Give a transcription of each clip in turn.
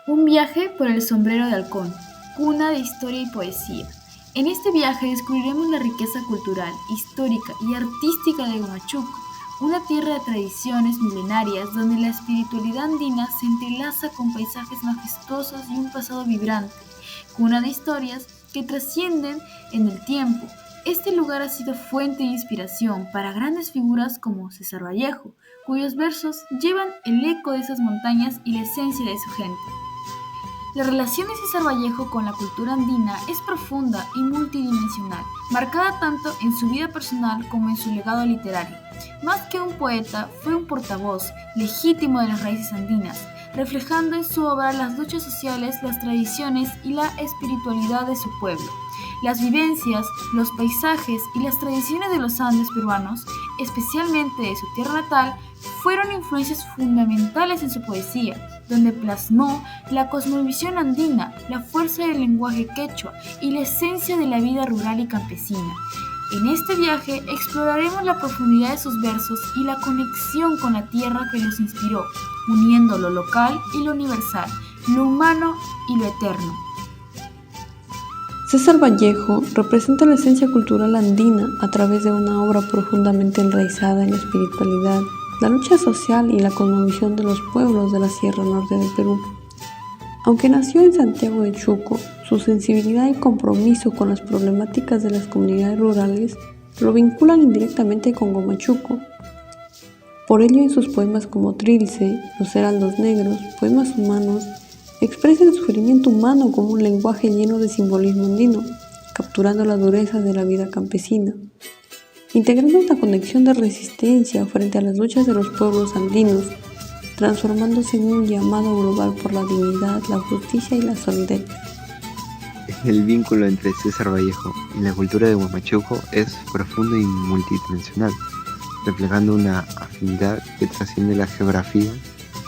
Un viaje por el sombrero de halcón, cuna de historia y poesía. En este viaje descubriremos la riqueza cultural, histórica y artística de Huamachuco, una tierra de tradiciones milenarias donde la espiritualidad andina se entrelaza con paisajes majestuosos y un pasado vibrante, cuna de historias que trascienden en el tiempo. Este lugar ha sido fuente de inspiración para grandes figuras como César Vallejo, cuyos versos llevan el eco de esas montañas y la esencia de su gente. La relación de César Vallejo con la cultura andina es profunda y multidimensional, marcada tanto en su vida personal como en su legado literario. Más que un poeta, fue un portavoz legítimo de las raíces andinas, reflejando en su obra las luchas sociales, las tradiciones y la espiritualidad de su pueblo. Las vivencias, los paisajes y las tradiciones de los Andes peruanos, especialmente de su tierra natal, fueron influencias fundamentales en su poesía, donde plasmó la cosmovisión andina, la fuerza del lenguaje quechua y la esencia de la vida rural y campesina. En este viaje exploraremos la profundidad de sus versos y la conexión con la tierra que los inspiró, uniendo lo local y lo universal, lo humano y lo eterno. César Vallejo representa la esencia cultural andina a través de una obra profundamente enraizada en la espiritualidad, la lucha social y la cosmovisión de los pueblos de la Sierra Norte del Perú. Aunque nació en Santiago de Chuco, su sensibilidad y compromiso con las problemáticas de las comunidades rurales lo vinculan indirectamente con Huamachuco. Por ello, en sus poemas como Trilce, Los Heraldos Negros, Poemas Humanos, expresa el sufrimiento humano como un lenguaje lleno de simbolismo andino, capturando la dureza de la vida campesina, integrando una conexión de resistencia frente a las luchas de los pueblos andinos, transformándose en un llamado global por la dignidad, la justicia y la solidaridad. El vínculo entre César Vallejo y la cultura de Huamachuco es profundo y multidimensional, reflejando una afinidad que trasciende la geografía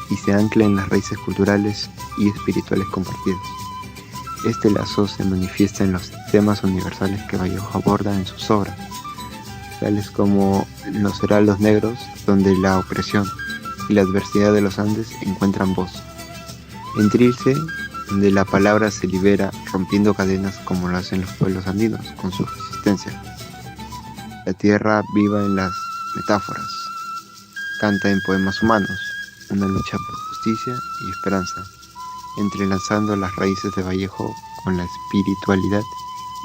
y se ancla en las raíces culturales y espirituales compartidas. Este lazo se manifiesta en los temas universales que Vallejo aborda en sus obras, tales como Los Heraldos Negros, donde la opresión y la adversidad de los Andes encuentran voz. En Trilce, donde la palabra se libera rompiendo cadenas como lo hacen los pueblos andinos con su resistencia. La tierra viva en las metáforas, canta en Poemas Humanos, una lucha por justicia y esperanza, entrelazando las raíces de Vallejo con la espiritualidad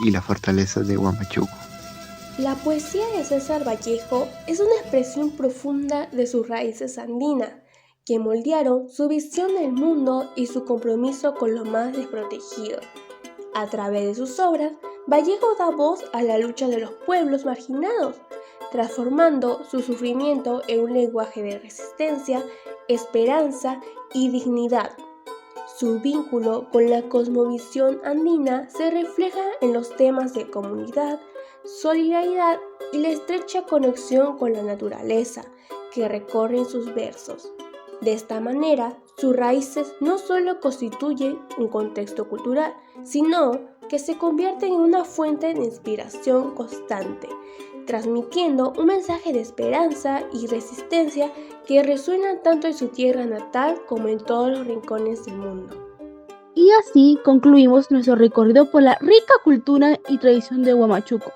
y la fortaleza de Huamachuco. La poesía de César Vallejo es una expresión profunda de sus raíces andinas, que moldearon su visión del mundo y su compromiso con lo más desprotegido. A través de sus obras, Vallejo da voz a la lucha de los pueblos marginados, transformando su sufrimiento en un lenguaje de resistencia, esperanza y dignidad. Su vínculo con la cosmovisión andina se refleja en los temas de comunidad, solidaridad y la estrecha conexión con la naturaleza que recorren sus versos. De esta manera, sus raíces no solo constituyen un contexto cultural, sino que se convierten en una fuente de inspiración constante, transmitiendo un mensaje de esperanza y resistencia que resuena tanto en su tierra natal como en todos los rincones del mundo. Y así concluimos nuestro recorrido por la rica cultura y tradición de Huamachuco.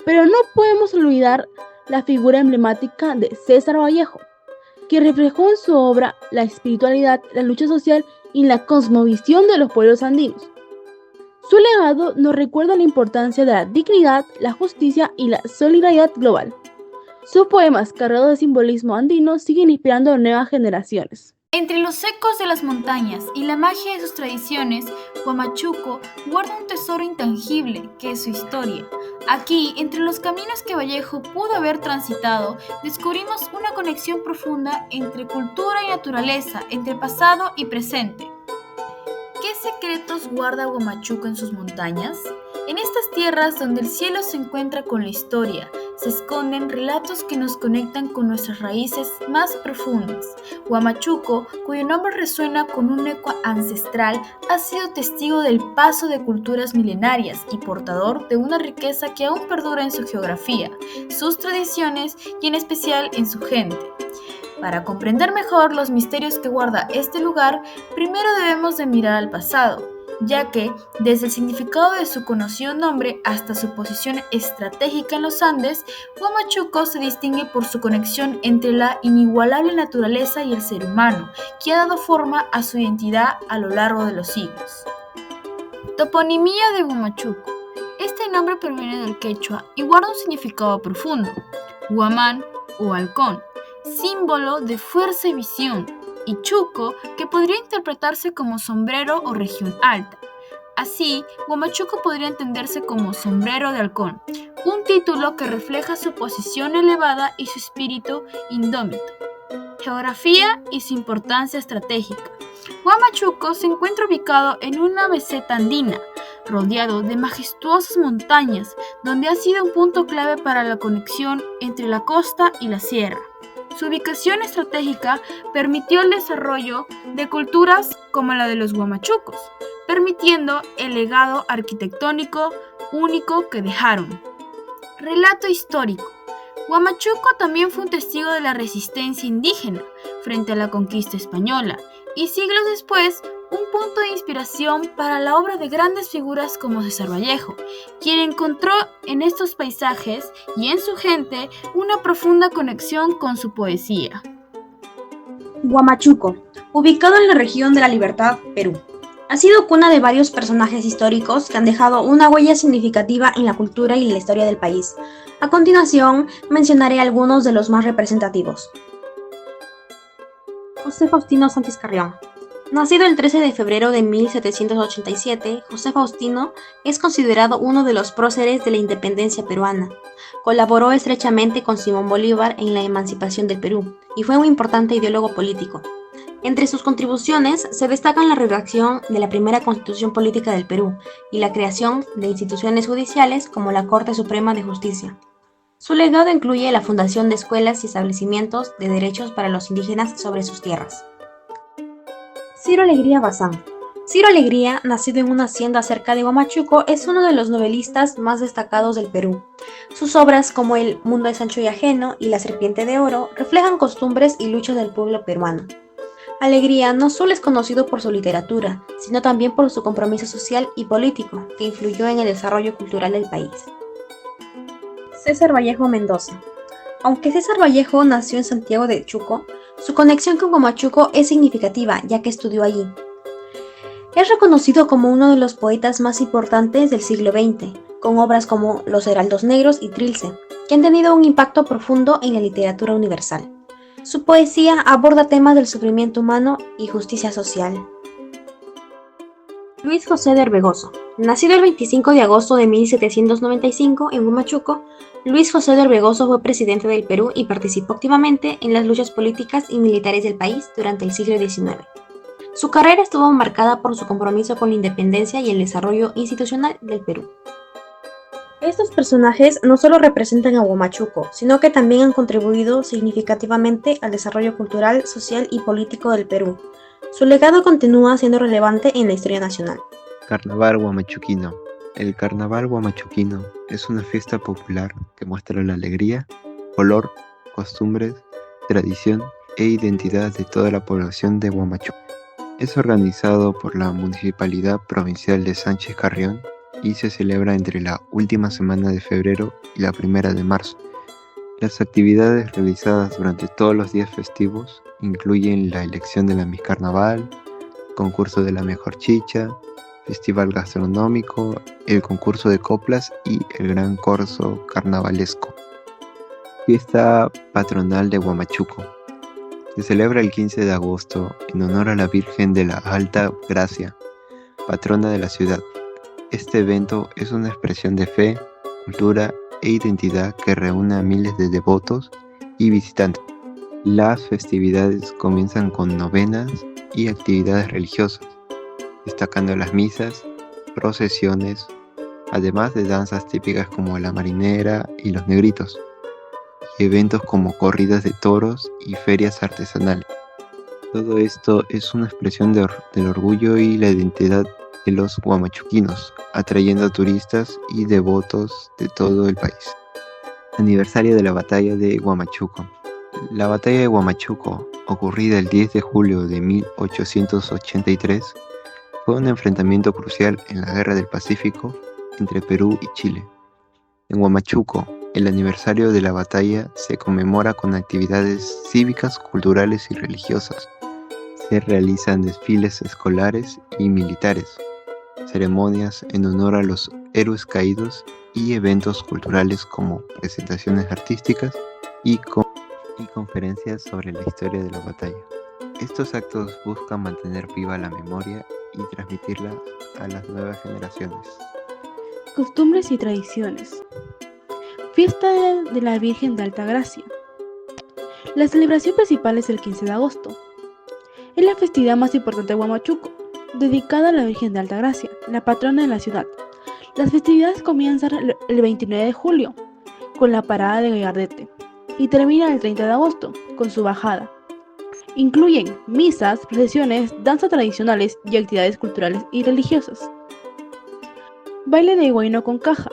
Pero no podemos olvidar la figura emblemática de César Vallejo, que reflejó en su obra la espiritualidad, la lucha social y la cosmovisión de los pueblos andinos. Su legado nos recuerda la importancia de la dignidad, la justicia y la solidaridad global. Sus poemas cargados de simbolismo andino siguen inspirando a nuevas generaciones. Entre los ecos de las montañas y la magia de sus tradiciones, Huamachuco guarda un tesoro intangible que es su historia. Aquí, entre los caminos que Vallejo pudo haber transitado, descubrimos una conexión profunda entre cultura y naturaleza, entre pasado y presente. ¿Qué secretos guarda Huamachuco en sus montañas? En estas tierras donde el cielo se encuentra con la historia, se esconden relatos que nos conectan con nuestras raíces más profundas. Huamachuco, cuyo nombre resuena con un eco ancestral, ha sido testigo del paso de culturas milenarias y portador de una riqueza que aún perdura en su geografía, sus tradiciones y en especial en su gente. Para comprender mejor los misterios que guarda este lugar, primero debemos de mirar al pasado, ya que desde el significado de su conocido nombre hasta su posición estratégica en los Andes, Huamachuco se distingue por su conexión entre la inigualable naturaleza y el ser humano, que ha dado forma a su identidad a lo largo de los siglos. Toponimia de Huamachuco. Este nombre proviene del quechua y guarda un significado profundo. Huamán o halcón, símbolo de fuerza y visión, y chuco, que podría interpretarse como sombrero o región alta. Así, Huamachuco podría entenderse como sombrero de halcón, un título que refleja su posición elevada y su espíritu indómito. Geografía y su importancia estratégica. Huamachuco se encuentra ubicado en una meseta andina, rodeado de majestuosas montañas, donde ha sido un punto clave para la conexión entre la costa y la sierra. Su ubicación estratégica permitió el desarrollo de culturas como la de los huamachucos, permitiendo el legado arquitectónico único que dejaron. Relato histórico. Huamachuco también fue un testigo de la resistencia indígena frente a la conquista española y siglos después un punto de inspiración para la obra de grandes figuras como César Vallejo, quien encontró en estos paisajes y en su gente una profunda conexión con su poesía. Huamachuco, ubicado en la región de La Libertad, Perú. Ha sido cuna de varios personajes históricos que han dejado una huella significativa en la cultura y la historia del país. A continuación, mencionaré algunos de los más representativos. José Faustino Sánchez Carrión. Nacido el 13 de febrero de 1787, José Faustino es considerado uno de los próceres de la independencia peruana. Colaboró estrechamente con Simón Bolívar en la emancipación del Perú y fue un importante ideólogo político. Entre sus contribuciones se destacan la redacción de la primera Constitución Política del Perú y la creación de instituciones judiciales como la Corte Suprema de Justicia. Su legado incluye la fundación de escuelas y establecimientos de derechos para los indígenas sobre sus tierras. Ciro Alegría Bazán. Ciro Alegría, nacido en una hacienda cerca de Huamachuco, es uno de los novelistas más destacados del Perú. Sus obras, como El mundo es ancho y ajeno y La serpiente de oro, reflejan costumbres y luchas del pueblo peruano. Alegría no solo es conocido por su literatura, sino también por su compromiso social y político, que influyó en el desarrollo cultural del país. César Vallejo Mendoza. Aunque César Vallejo nació en Santiago de Chuco, su conexión con Huamachuco es significativa, ya que estudió allí. Es reconocido como uno de los poetas más importantes del siglo XX, con obras como Los Heraldos Negros y Trilce, que han tenido un impacto profundo en la literatura universal. Su poesía aborda temas del sufrimiento humano y justicia social. Luis José de Orbegoso. Nacido el 25 de agosto de 1795 en Huamachuco, Luis José de Orbegoso fue presidente del Perú y participó activamente en las luchas políticas y militares del país durante el siglo XIX. Su carrera estuvo marcada por su compromiso con la independencia y el desarrollo institucional del Perú. Estos personajes no solo representan a Huamachuco, sino que también han contribuido significativamente al desarrollo cultural, social y político del Perú. Su legado continúa siendo relevante en la historia nacional. Carnaval huamachuquino. El carnaval huamachuquino es una fiesta popular que muestra la alegría, color, costumbres, tradición e identidad de toda la población de Huamachuco. Es organizado por la Municipalidad Provincial de Sánchez Carrión y se celebra entre la última semana de febrero y la primera de marzo. Las actividades realizadas durante todos los días festivos incluyen la elección de la Miss Carnaval, concurso de la mejor chicha, festival gastronómico, el concurso de coplas y el gran corso carnavalesco. Fiesta patronal de Huamachuco. Se celebra el 15 de agosto en honor a la Virgen de la Alta Gracia, patrona de la ciudad. Este evento es una expresión de fe, cultura e identidad que reúne a miles de devotos y visitantes. Las festividades comienzan con novenas y actividades religiosas, destacando las misas, procesiones, además de danzas típicas como la marinera y los negritos, y eventos como corridas de toros y ferias artesanales. Todo esto es una expresión del orgullo y la identidad de los huamachuquinos, atrayendo a turistas y devotos de todo el país. Aniversario de la batalla de Huamachuco. La batalla de Huamachuco, ocurrida el 10 de julio de 1883, fue un enfrentamiento crucial en la Guerra del Pacífico entre Perú y Chile. En Huamachuco, el aniversario de la batalla se conmemora con actividades cívicas, culturales y religiosas. Se realizan desfiles escolares y militares, ceremonias en honor a los héroes caídos y eventos culturales como presentaciones artísticas y conferencias sobre la historia de la batalla. Estos actos buscan mantener viva la memoria y transmitirla a las nuevas generaciones. Costumbres y tradiciones. Fiesta de la Virgen de Altagracia. La celebración principal es el 15 de agosto. Es la festividad más importante de Huamachuco, dedicada a la Virgen de Altagracia, la patrona de la ciudad. Las festividades comienzan el 29 de julio, con la parada de Gallardete, y terminan el 30 de agosto, con su bajada. Incluyen misas, procesiones, danzas tradicionales y actividades culturales y religiosas. Baile de huayno con caja.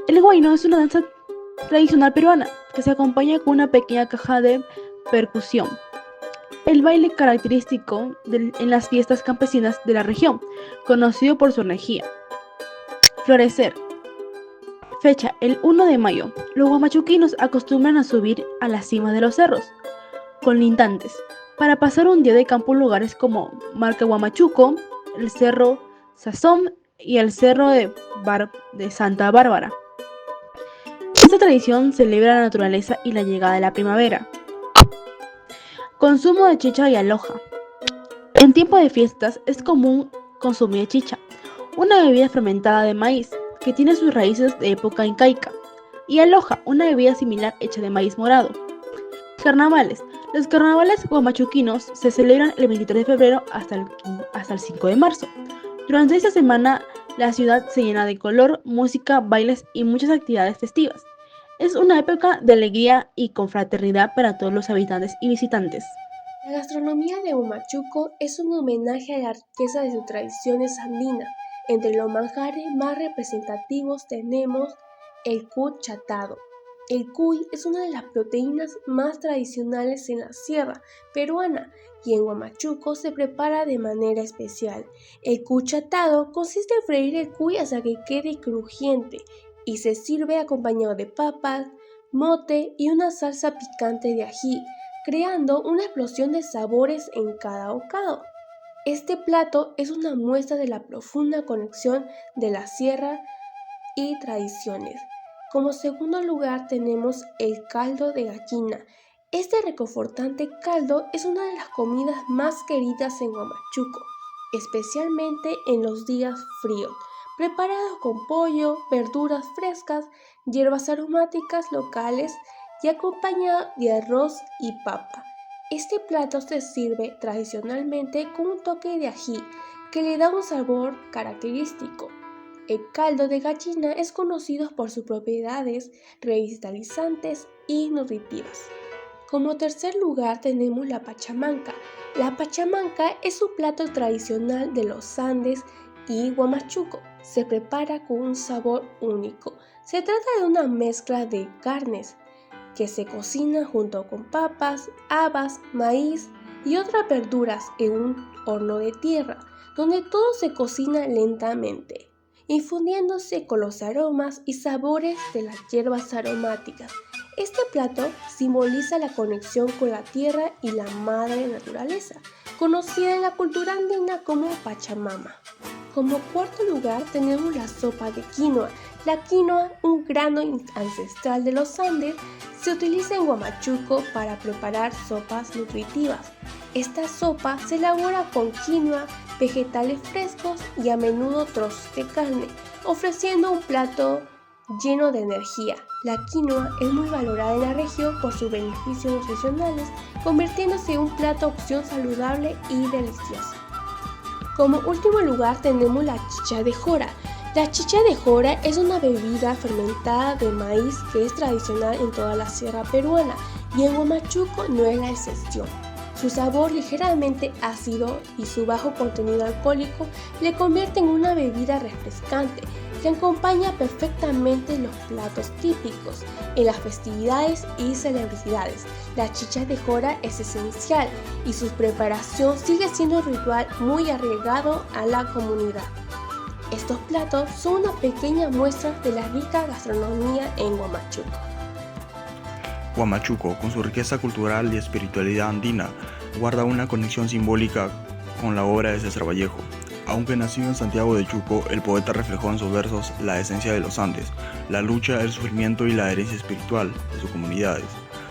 El huayno es una danza tradicional peruana que se acompaña con una pequeña caja de percusión. El baile característico en las fiestas campesinas de la región, conocido por su energía. Florecer. Fecha, el 1 de mayo. Los huamachuquinos acostumbran a subir a la cima de los cerros, con lintantes, para pasar un día de campo en lugares como Marca Huamachuco, el Cerro Sazón y el Cerro de Santa Bárbara. Esta tradición celebra la naturaleza y la llegada de la primavera. Consumo de chicha y aloja. En tiempo de fiestas es común consumir chicha, una bebida fermentada de maíz que tiene sus raíces de época incaica, y aloja, una bebida similar hecha de maíz morado. Carnavales. Los carnavales huamachuquinos se celebran el 23 de febrero hasta el 5 de marzo. Durante esta semana, la ciudad se llena de color, música, bailes y muchas actividades festivas. Es una época de alegría y confraternidad para todos los habitantes y visitantes. La gastronomía de Huamachuco es un homenaje a la riqueza de sus tradiciones andinas. Entre los manjares más representativos tenemos el cuy chatado. El cuy es una de las proteínas más tradicionales en la sierra peruana y en Huamachuco se prepara de manera especial. El cuy chatado consiste en freír el cuy hasta que quede crujiente y se sirve acompañado de papas, mote y una salsa picante de ají, creando una explosión de sabores en cada bocado. Este plato es una muestra de la profunda conexión de la sierra y tradiciones. Como segundo lugar tenemos el caldo de gallina. Este reconfortante caldo es una de las comidas más queridas en Huamachuco, especialmente en los días fríos, preparado con pollo, verduras frescas, hierbas aromáticas locales y acompañado de arroz y papa. Este plato se sirve tradicionalmente con un toque de ají que le da un sabor característico. El caldo de gallina es conocido por sus propiedades revitalizantes y nutritivas. Como tercer lugar tenemos la pachamanca. La pachamanca es un plato tradicional de los Andes y Huamachuco. Se prepara con un sabor único. Se trata de una mezcla de carnes que se cocina junto con papas, habas, maíz y otras verduras en un horno de tierra, donde todo se cocina lentamente, infundiéndose con los aromas y sabores de las hierbas aromáticas. Este plato simboliza la conexión con la tierra y la madre naturaleza, conocida en la cultura andina como Pachamama. Como cuarto lugar tenemos la sopa de quinoa. La quinoa, un grano ancestral de los Andes, se utiliza en Huamachuco para preparar sopas nutritivas. Esta sopa se elabora con quinoa, vegetales frescos y a menudo trozos de carne, ofreciendo un plato lleno de energía. La quinoa es muy valorada en la región por sus beneficios nutricionales, convirtiéndose en un plato opción saludable y delicioso. Como último lugar tenemos la chicha de jora. La chicha de jora es una bebida fermentada de maíz que es tradicional en toda la sierra peruana y en Huamachuco no es la excepción. Su sabor ligeramente ácido y su bajo contenido alcohólico le convierte en una bebida refrescante que acompaña perfectamente los platos típicos en las festividades y celebridades. La chicha de jora es esencial y su preparación sigue siendo un ritual muy arraigado a la comunidad. Estos platos son una pequeña muestra de la rica gastronomía en Huamachuco. Huamachuco, con su riqueza cultural y espiritualidad andina, guarda una conexión simbólica con la obra de César Vallejo. Aunque nacido en Santiago de Chuco, el poeta reflejó en sus versos la esencia de los Andes, la lucha, el sufrimiento y la herencia espiritual de sus comunidades.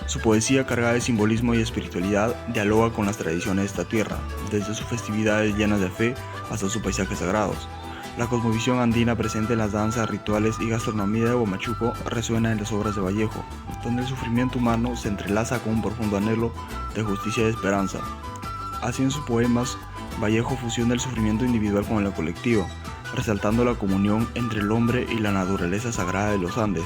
Su poesía, cargada de simbolismo y espiritualidad, dialoga con las tradiciones de esta tierra, desde sus festividades llenas de fe hasta sus paisajes sagrados. La cosmovisión andina presente en las danzas, rituales y gastronomía de Huamachuco resuena en las obras de Vallejo, donde el sufrimiento humano se entrelaza con un profundo anhelo de justicia y esperanza. Así en sus poemas, Vallejo fusiona el sufrimiento individual con el colectivo, resaltando la comunión entre el hombre y la naturaleza sagrada de los Andes.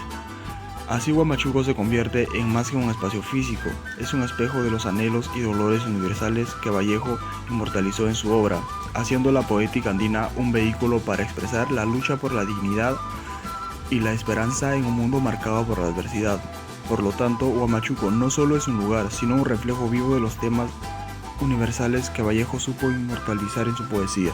Así Huamachuco se convierte en más que un espacio físico, es un espejo de los anhelos y dolores universales que Vallejo inmortalizó en su obra, haciendo la poética andina un vehículo para expresar la lucha por la dignidad y la esperanza en un mundo marcado por la adversidad. Por lo tanto, Huamachuco no solo es un lugar, sino un reflejo vivo de los temas universales que Vallejo supo inmortalizar en su poesía.